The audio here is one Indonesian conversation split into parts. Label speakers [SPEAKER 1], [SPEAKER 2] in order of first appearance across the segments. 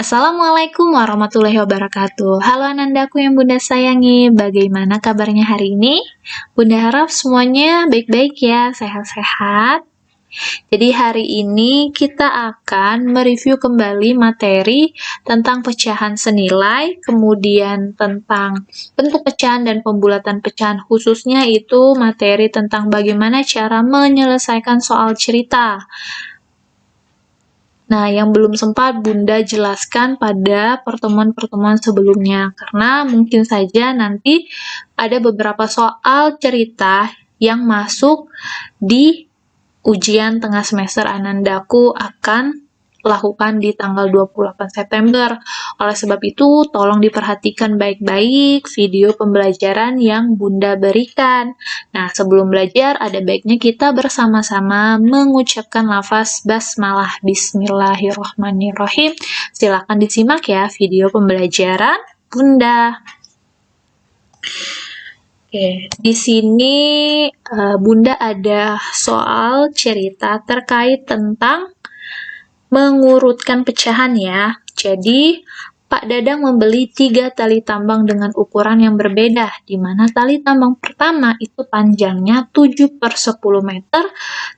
[SPEAKER 1] Assalamualaikum warahmatullahi wabarakatuh. Halo Anandaku yang Bunda sayangi, bagaimana kabarnya hari ini? Bunda harap semuanya baik-baik ya, sehat-sehat. Jadi hari ini kita akan mereview kembali materi tentang pecahan senilai, kemudian tentang bentuk pecahan dan pembulatan pecahan, khususnya itu materi tentang bagaimana cara menyelesaikan soal cerita. Nah, yang belum sempat Bunda jelaskan pada pertemuan-pertemuan sebelumnya, karena mungkin saja nanti ada beberapa soal cerita yang masuk di ujian tengah semester Anandaku akan lakukan di tanggal 28 September. Oleh sebab itu, tolong diperhatikan baik-baik video pembelajaran yang Bunda berikan. Nah, sebelum belajar, ada baiknya kita bersama-sama mengucapkan lafaz basmalah bismillahirrahmanirrahim. Silakan disimak ya video pembelajaran Bunda. Oke, di sini Bunda ada soal cerita terkait tentang mengurutkan pecahan ya. Jadi, Pak Dadang membeli 3 tali tambang dengan ukuran yang berbeda, di mana tali tambang pertama itu panjangnya 7/10 meter,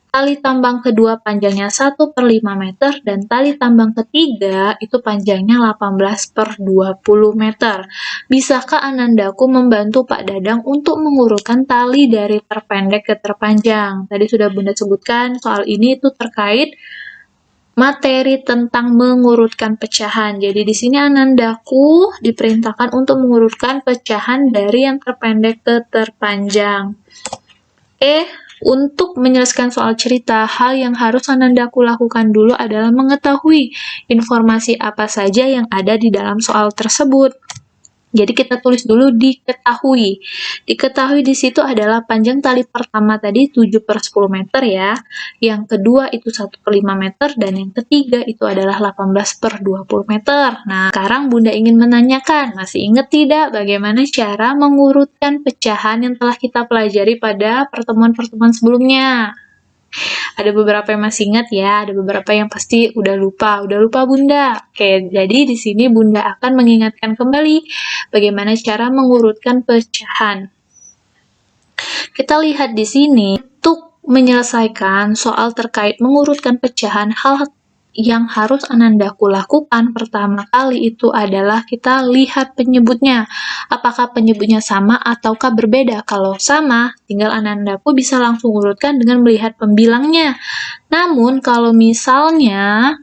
[SPEAKER 1] tali tambang kedua panjangnya 1/5 meter, dan tali tambang ketiga itu panjangnya 18/20 meter. Bisakah Anandaku membantu Pak Dadang untuk mengurutkan tali dari terpendek ke terpanjang? Tadi sudah Bunda sebutkan soal ini itu terkait materi tentang mengurutkan pecahan. Jadi di sini Anandaku diperintahkan untuk mengurutkan pecahan dari yang terpendek ke terpanjang. Untuk menyelesaikan soal cerita, hal yang harus Anandaku lakukan dulu adalah mengetahui informasi apa saja yang ada di dalam soal tersebut. Jadi kita tulis dulu diketahui. Diketahui di situ adalah panjang tali pertama tadi 7/10 meter ya. Yang kedua itu 1/5 meter dan yang ketiga itu adalah 18/20 meter. Nah, sekarang Bunda ingin menanyakan, masih ingat tidak bagaimana cara mengurutkan pecahan yang telah kita pelajari pada pertemuan-pertemuan sebelumnya? Ada beberapa yang masih ingat ya, ada beberapa yang pasti udah lupa Bunda. Oke, jadi di sini Bunda akan mengingatkan kembali bagaimana cara mengurutkan pecahan. Kita lihat di sini, untuk menyelesaikan soal terkait mengurutkan pecahan, hal yang harus Anandaku lakukan pertama kali itu adalah kita lihat penyebutnya. Apakah penyebutnya sama ataukah berbeda? Kalau sama, tinggal Anandaku bisa langsung urutkan dengan melihat pembilangnya. Namun, kalau misalnya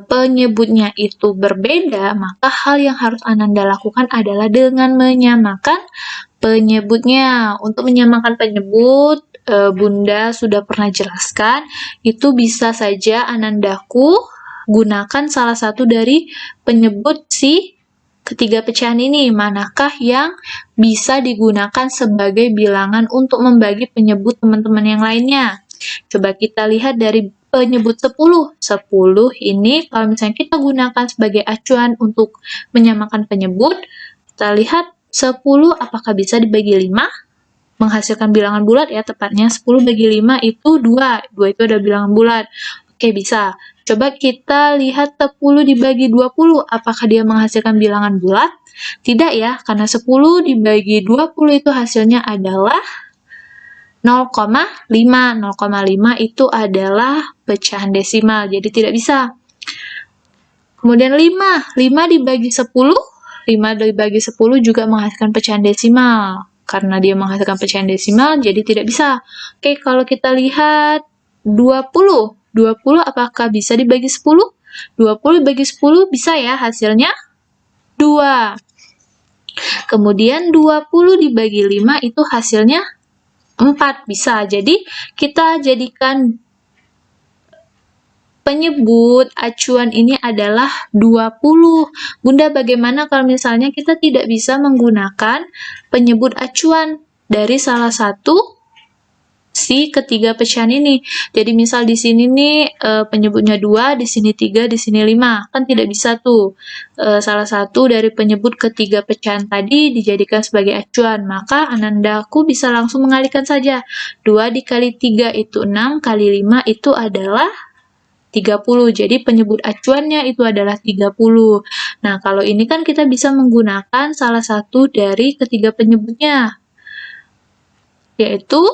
[SPEAKER 1] penyebutnya itu berbeda, maka hal yang harus Ananda lakukan adalah dengan menyamakan penyebutnya. Untuk menyamakan penyebut, Bunda sudah pernah jelaskan, itu bisa saja Anandaku gunakan salah satu dari penyebut si ketiga pecahan ini. Manakah yang bisa digunakan sebagai bilangan untuk membagi penyebut teman-teman yang lainnya? Coba kita lihat dari penyebut 10. 10 ini kalau misalnya kita gunakan sebagai acuan untuk menyamakan penyebut, kita lihat 10 apakah bisa dibagi 5? Menghasilkan bilangan bulat ya, tepatnya 10 bagi 5 itu 2. 2 itu ada bilangan bulat. Oke, bisa. Coba kita lihat 10 dibagi 20, apakah dia menghasilkan bilangan bulat? Tidak ya, karena 10 dibagi 20 itu hasilnya adalah 0,5. 0,5 itu adalah pecahan desimal, jadi tidak bisa. Kemudian 5 dibagi 10, 5 dibagi 10 juga menghasilkan pecahan desimal. Karena dia menghasilkan pecahan desimal, jadi tidak bisa. Oke, kalau kita lihat 20 apakah bisa dibagi 10? 20 dibagi 10 bisa ya, hasilnya 2. Kemudian 20 dibagi 5 itu hasilnya 4, bisa. Jadi, kita jadikan penyebut acuan ini adalah 20. Bunda, bagaimana kalau misalnya kita tidak bisa menggunakan penyebut acuan dari salah satu si ketiga pecahan ini? Jadi misal di sini nih penyebutnya 2, di sini 3, di sini 5. Kan tidak bisa tuh. Salah satu dari penyebut ketiga pecahan tadi dijadikan sebagai acuan. Maka Anandaku bisa langsung mengalihkan saja. 2 dikali 3 itu 6, kali 5 itu adalah 30. Jadi penyebut acuannya itu adalah 30. Nah, kalau ini kan kita bisa menggunakan salah satu dari ketiga penyebutnya, yaitu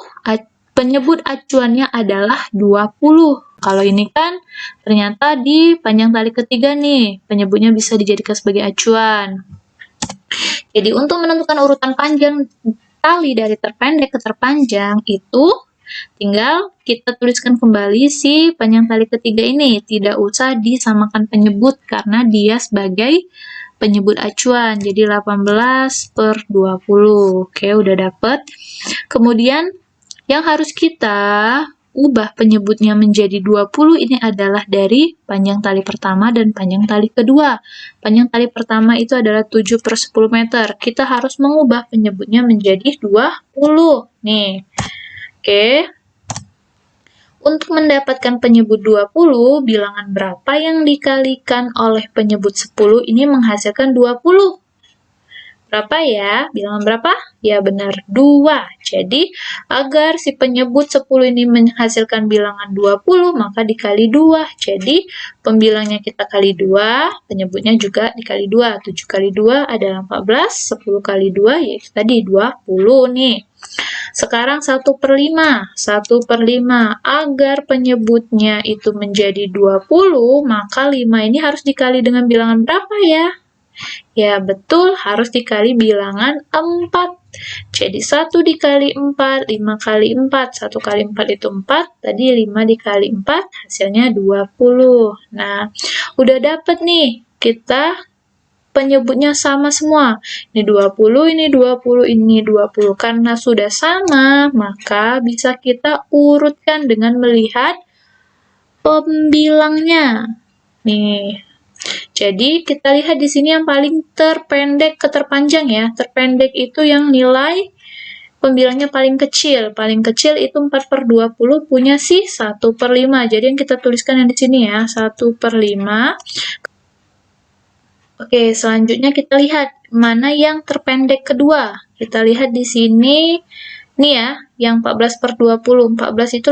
[SPEAKER 1] penyebut acuannya adalah 20. Kalau ini kan ternyata di panjang tali ketiga nih, penyebutnya bisa dijadikan sebagai acuan. Jadi untuk menentukan urutan panjang tali dari terpendek ke terpanjang itu tinggal kita tuliskan kembali si panjang tali ketiga ini. Tidak usah disamakan penyebut karena dia sebagai penyebut acuan. Jadi 18/20. Oke, udah dapet. Kemudian yang harus kita ubah penyebutnya menjadi 20 ini adalah dari panjang tali pertama dan panjang tali kedua. Panjang tali pertama itu adalah 7/10 meter. Kita harus mengubah penyebutnya menjadi 20. Nih. Oke. Untuk mendapatkan penyebut 20, bilangan berapa yang dikalikan oleh penyebut 10 ini menghasilkan 20? Berapa ya? Bilangan berapa? Ya benar, 2. Jadi, agar si penyebut 10 ini menghasilkan bilangan 20, maka dikali 2. Jadi, pembilangnya kita kali 2, penyebutnya juga dikali 2. 7 kali 2 adalah 14, 10 kali 2 yaitu tadi 20 nih. Sekarang 1/5. 1/5. Agar penyebutnya itu menjadi 20, maka 5 ini harus dikali dengan bilangan berapa ya? Ya, betul, harus dikali bilangan 4. Jadi, 1 dikali 4, 5 kali 4. 1 kali 4 itu 4, tadi 5 dikali 4, hasilnya 20. Nah, udah dapet nih, kita penyebutnya sama semua. Ini 20, ini 20, ini 20. Karena sudah sama, maka bisa kita urutkan dengan melihat pembilangnya. Nih. Jadi, kita lihat di sini yang paling terpendek ke terpanjang ya. Terpendek itu yang nilai pembilangnya paling kecil. Paling kecil itu 4/20 punya si 1/5. Jadi, yang kita tuliskan yang di sini ya, 1/5. Oke, selanjutnya kita lihat mana yang terpendek kedua. Kita lihat di sini, nih ya, yang 14/20. 14 itu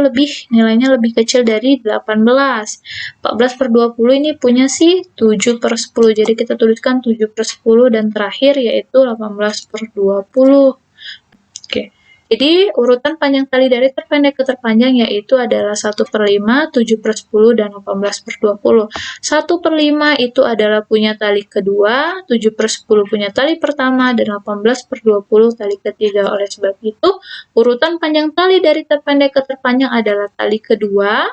[SPEAKER 1] nilainya lebih kecil dari 18. 14/20 ini punya si 7/10. Jadi kita tuliskan 7/10 dan terakhir yaitu 18/20. Oke. Jadi, urutan panjang tali dari terpendek ke terpanjang yaitu adalah 1/5, 7/10, dan 18/20. 1/5 itu adalah punya tali kedua, 7/10 punya tali pertama, dan 18/20 tali ketiga. Oleh sebab itu, urutan panjang tali dari terpendek ke terpanjang adalah tali kedua,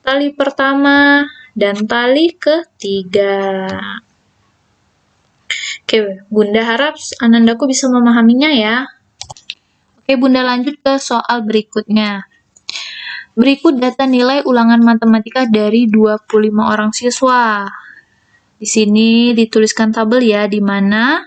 [SPEAKER 1] tali pertama, dan tali ketiga. Oke, Bunda harap Anandaku bisa memahaminya ya. Oke, Bunda lanjut ke soal berikutnya. Berikut data nilai ulangan matematika dari 25 orang siswa. Di sini dituliskan tabel ya, di mana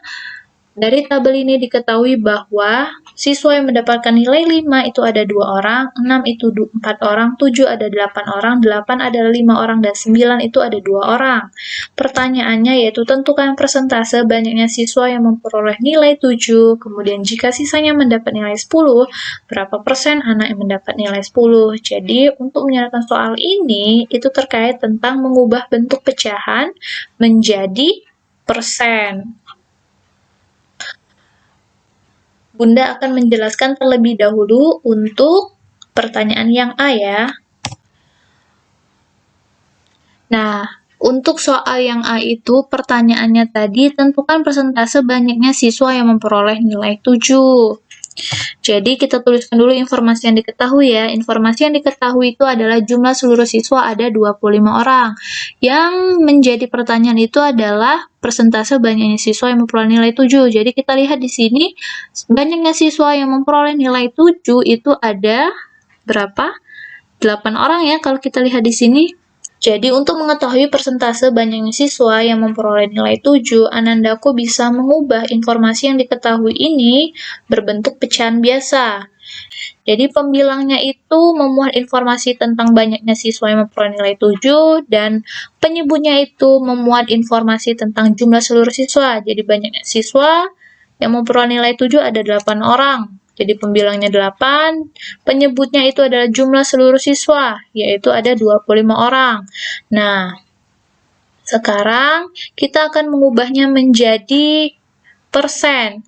[SPEAKER 1] dari tabel ini diketahui bahwa siswa yang mendapatkan nilai 5 itu ada 2 orang, 6 itu 4 orang, 7 ada 8 orang, 8 adalah 5 orang, dan 9 itu ada 2 orang. Pertanyaannya yaitu tentukan persentase banyaknya siswa yang memperoleh nilai 7, kemudian jika sisanya mendapat nilai 10, berapa persen anak yang mendapat nilai 10. Jadi untuk menyelesaikan soal ini, itu terkait tentang mengubah bentuk pecahan menjadi persen. Bunda akan menjelaskan terlebih dahulu untuk pertanyaan yang A ya. Nah, untuk soal yang A itu pertanyaannya tadi tentukan persentase banyaknya siswa yang memperoleh nilai 7. Jadi kita tuliskan dulu informasi yang diketahui ya. Informasi yang diketahui itu adalah jumlah seluruh siswa ada 25 orang. Yang menjadi pertanyaan itu adalah persentase banyaknya siswa yang memperoleh nilai 7. Jadi kita lihat di sini banyaknya siswa yang memperoleh nilai 7 itu ada berapa? 8 orang ya kalau kita lihat di sini. Jadi untuk mengetahui persentase banyaknya siswa yang memperoleh nilai 7, Anandaku bisa mengubah informasi yang diketahui ini berbentuk pecahan biasa. Jadi pembilangnya itu memuat informasi tentang banyaknya siswa yang memperoleh nilai 7, dan penyebutnya itu memuat informasi tentang jumlah seluruh siswa. Jadi banyaknya siswa yang memperoleh nilai 7 ada 8 orang. Jadi pembilangnya 8, penyebutnya itu adalah jumlah seluruh siswa, yaitu ada 25 orang. Nah, sekarang kita akan mengubahnya menjadi persen.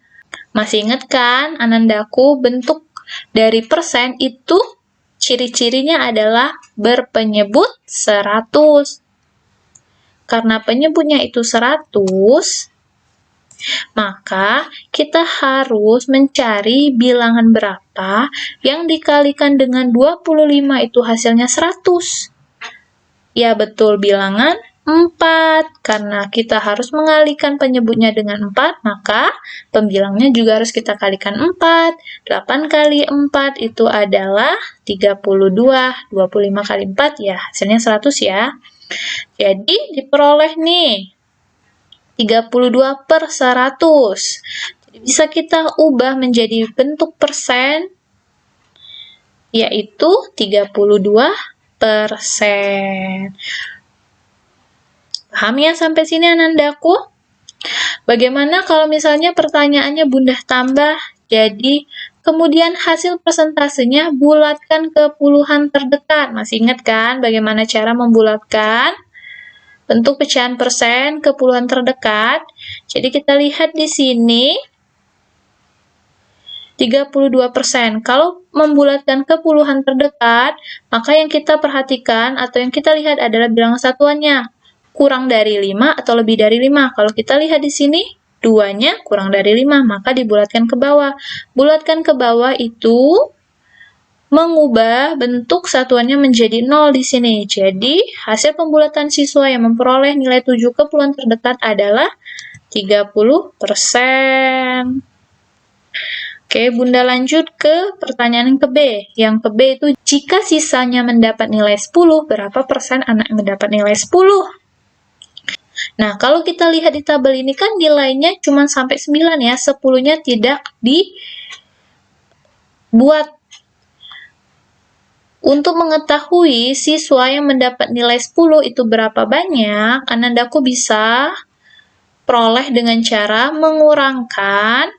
[SPEAKER 1] Masih ingat kan, Anandaku, bentuk dari persen itu ciri-cirinya adalah berpenyebut 100. Karena penyebutnya itu 100, maka kita harus mencari bilangan berapa yang dikalikan dengan 25 itu hasilnya 100. Ya betul, bilangan 4. Karena kita harus mengalihkan penyebutnya dengan 4, maka pembilangnya juga harus kita kalikan 4. 8 kali 4 itu adalah 32. 25 kali 4 ya hasilnya 100 ya. Jadi diperoleh nih 32/100. Jadi bisa kita ubah menjadi bentuk persen, yaitu 32%. Paham ya sampai sini Anandaku? Bagaimana kalau misalnya pertanyaannya Bunda tambah, jadi kemudian hasil persentasenya bulatkan ke puluhan terdekat. Masih ingat kan bagaimana cara membulatkan bentuk pecahan persen ke puluhan terdekat? Jadi kita lihat di sini 32%. Kalau membulatkan ke puluhan terdekat, maka yang kita perhatikan atau yang kita lihat adalah bilangan satuannya. Kurang dari 5 atau lebih dari 5. Kalau kita lihat di sini, 2-nya kurang dari 5, maka dibulatkan ke bawah. Bulatkan ke bawah itu mengubah bentuk satuannya menjadi 0 di sini. Jadi, hasil pembulatan siswa yang memperoleh nilai 7 ke puluhan terdekat adalah 30%. Oke, Bunda lanjut ke pertanyaan yang ke B. Yang ke B itu, jika sisanya mendapat nilai 10, berapa persen anak yang mendapat nilai 10? Nah, kalau kita lihat di tabel ini kan nilainya cuma sampai 9 ya, 10-nya tidak dibuat. Untuk mengetahui siswa yang mendapat nilai 10 itu berapa banyak, Anandaku bisa peroleh dengan cara mengurangkan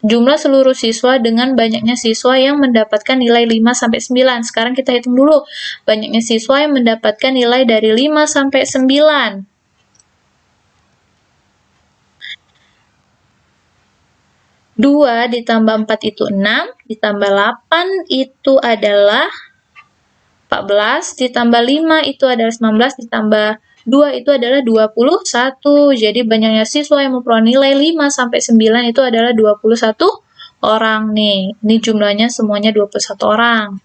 [SPEAKER 1] jumlah seluruh siswa dengan banyaknya siswa yang mendapatkan nilai 5-9. Sekarang kita hitung dulu banyaknya siswa yang mendapatkan nilai dari 5 sampai 9. 2 ditambah 4 itu 6, ditambah 8 itu adalah 14, ditambah 5 itu adalah 19, ditambah 2 itu adalah 21. Jadi banyaknya siswa yang memperoleh nilai 5 sampai 9 itu adalah 21 orang nih. Ini jumlahnya semuanya 21 orang.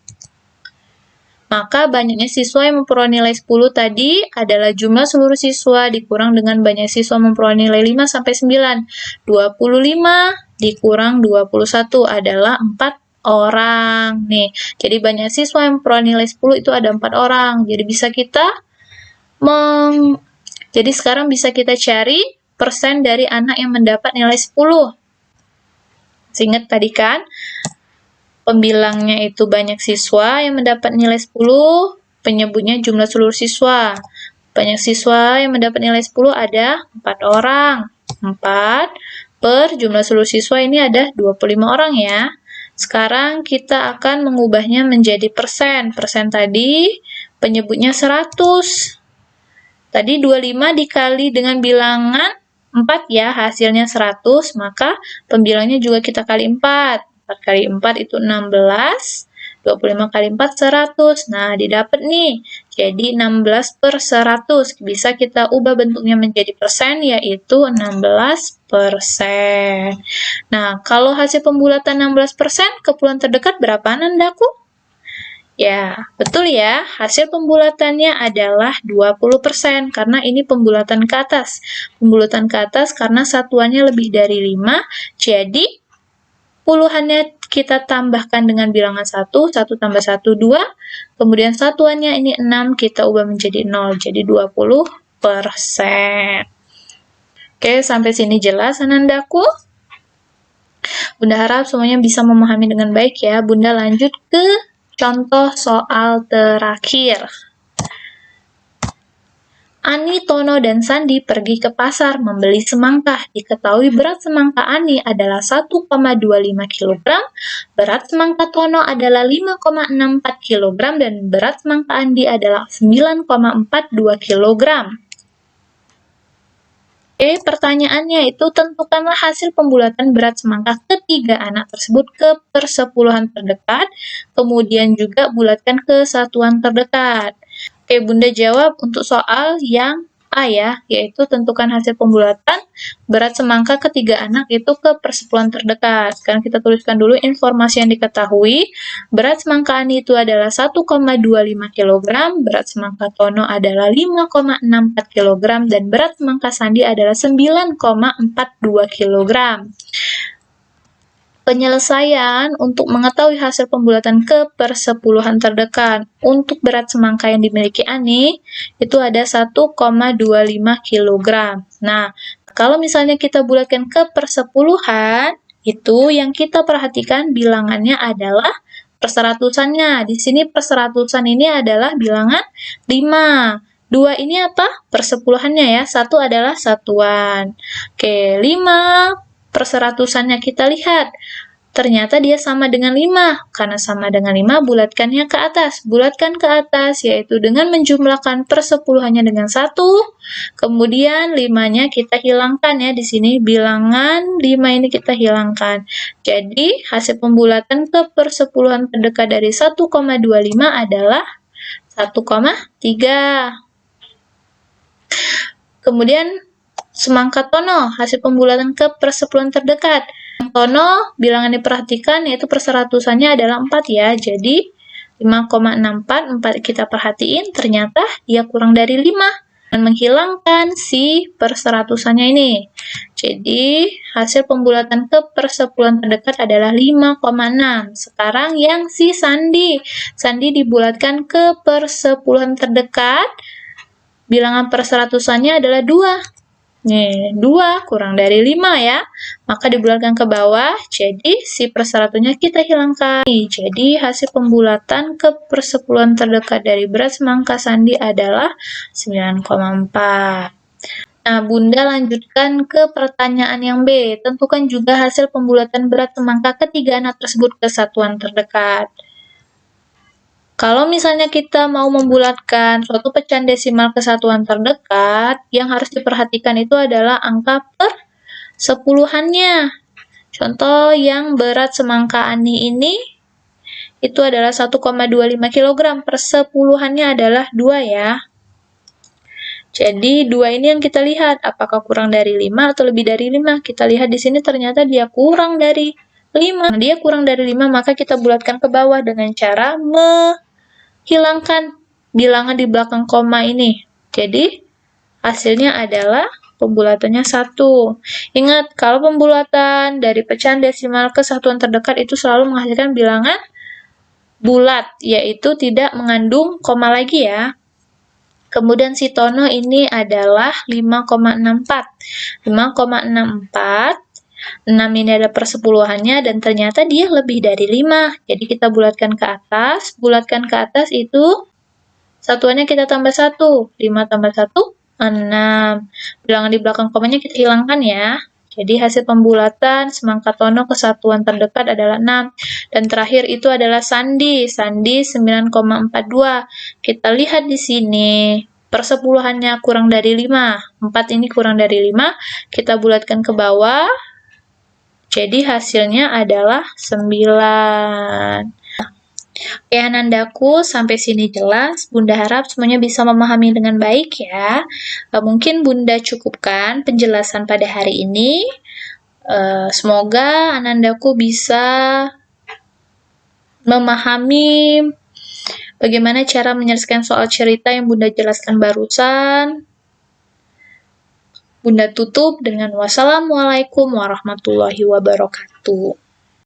[SPEAKER 1] Maka banyaknya siswa yang memperoleh nilai 10 tadi adalah jumlah seluruh siswa dikurang dengan banyak siswa memperoleh nilai 5 sampai 9. 25 dikurang 21 adalah 4 orang nih. Jadi banyak siswa yang memperoleh nilai 10 itu ada 4 orang. Jadi bisa kita jadi sekarang bisa kita cari persen dari anak yang mendapat nilai 10. Ingat tadi kan pembilangnya itu banyak siswa yang mendapat nilai 10, penyebutnya jumlah seluruh siswa. Banyak siswa yang mendapat nilai 10 ada 4 orang. 4 per jumlah seluruh siswa ini ada 25 orang ya. Sekarang kita akan mengubahnya menjadi persen. Persen tadi penyebutnya 100. Tadi 25 dikali dengan bilangan 4 ya, hasilnya 100, maka pembilangnya juga kita kali 4. 4 kali 4 itu 16, 25 kali 4, 100. Nah, didapat nih, jadi 16/100. Bisa kita ubah bentuknya menjadi persen, yaitu 16%. Nah, kalau hasil pembulatan 16% ke puluhan terdekat berapa Anandaku? Ya, betul ya, hasil pembulatannya adalah 20%, karena ini pembulatan ke atas. Pembulatan ke atas karena satuannya lebih dari 5, jadi puluhannya kita tambahkan dengan bilangan 1, 1 tambah 1, 2, kemudian satuannya ini 6, kita ubah menjadi 0, jadi 20%. Oke, sampai sini jelas Anandaku? Bunda harap semuanya bisa memahami dengan baik ya. Bunda lanjut ke contoh soal terakhir. Ani, Tono, dan Sandi pergi ke pasar membeli semangka. Diketahui berat semangka Ani adalah 1,25 kg, berat semangka Tono adalah 5,64 kg, dan berat semangka Andi adalah 9,42 kg. Oke, pertanyaannya itu tentukanlah hasil pembulatan berat semangka ketiga anak tersebut ke persepuluhan terdekat, kemudian juga bulatkan ke satuan terdekat. Oke, Bunda jawab untuk soal yang A ya, yaitu tentukan hasil pembulatan berat semangka ketiga anak itu ke persepuluhan terdekat. Sekarang kita tuliskan dulu informasi yang diketahui. Berat semangka Ani itu adalah 1,25 kg, berat semangka Tono adalah 5,64 kg, dan berat semangka Sandi adalah 9,42 kg. Penyelesaian untuk mengetahui hasil pembulatan ke persepuluhan terdekat. Untuk berat semangka yang dimiliki Ani, itu ada 1,25 kg. Nah, kalau misalnya kita bulatkan ke persepuluhan, itu yang kita perhatikan bilangannya adalah perseratusannya. Di sini perseratusan ini adalah bilangan 5. 2 ini apa? Persepuluhannya ya. 1 adalah satuan. Oke, 5 perseratusannya kita lihat. Ternyata dia sama dengan 5. Karena sama dengan 5, bulatkannya ke atas. Bulatkan ke atas, yaitu dengan menjumlahkan persepuluhannya dengan 1. Kemudian 5-nya kita hilangkan ya. Di sini bilangan 5 ini kita hilangkan. Jadi, hasil pembulatan ke persepuluhan terdekat dari 1,25 adalah 1,3. Kemudian, semangka Tono, hasil pembulatan ke persepuluhan terdekat. Tono, bilangan diperhatikan yaitu perseratusannya adalah 4 ya. Jadi, 5,64, 4 kita perhatiin, ternyata dia kurang dari 5. Dan menghilangkan si perseratusannya ini. Jadi, hasil pembulatan ke persepuluhan terdekat adalah 5,6. Sekarang yang si Sandi. Sandi dibulatkan ke persepuluhan terdekat. Bilangan perseratusannya adalah 2. Nih, 2 kurang dari 5 ya. Maka dibulatkan ke bawah, jadi si perseratusannya kita hilangkan. Jadi hasil pembulatan ke persepuluhan terdekat dari berat semangka Sandi adalah 9,4. Nah, Bunda lanjutkan ke pertanyaan yang B. Tentukan juga hasil pembulatan berat semangka ketiga anak tersebut ke satuan terdekat. Kalau misalnya kita mau membulatkan suatu pecahan desimal ke satuan terdekat, yang harus diperhatikan itu adalah angka persepuluhannya. Contoh yang berat semangka Ani ini, itu adalah 1,25 kg, persepuluhannya adalah 2 ya. Jadi 2 ini yang kita lihat, apakah kurang dari 5 atau lebih dari 5. Kita lihat di sini ternyata dia kurang dari 5. Dia kurang dari 5, maka kita bulatkan ke bawah dengan cara hilangkan bilangan di belakang koma ini. Jadi, hasilnya adalah pembulatannya 1. Ingat, kalau pembulatan dari pecahan desimal ke satuan terdekat itu selalu menghasilkan bilangan bulat, yaitu tidak mengandung koma lagi ya. Kemudian si Tono ini adalah 5,64. 5,64. 6 ini ada persepuluhannya dan ternyata dia lebih dari 5. Jadi kita bulatkan ke atas. Bulatkan ke atas itu satuannya kita tambah 1. 5 tambah 1, 6. Bilangan di belakang komanya kita hilangkan ya. Jadi hasil pembulatan semangka Tono ke satuan terdekat adalah 6. Dan terakhir itu adalah Sandi. Sandi 9,42. Kita lihat di sini. Persepuluhannya kurang dari 5. 4 ini kurang dari 5. Kita bulatkan ke bawah. Jadi hasilnya adalah 9. Oke, Anandaku, sampai sini jelas. Bunda harap semuanya bisa memahami dengan baik ya. Mungkin Bunda cukupkan penjelasan pada hari ini. Semoga Anandaku bisa memahami bagaimana cara menyelesaikan soal cerita yang Bunda jelaskan barusan. Bunda tutup dengan wassalamualaikum warahmatullahi wabarakatuh.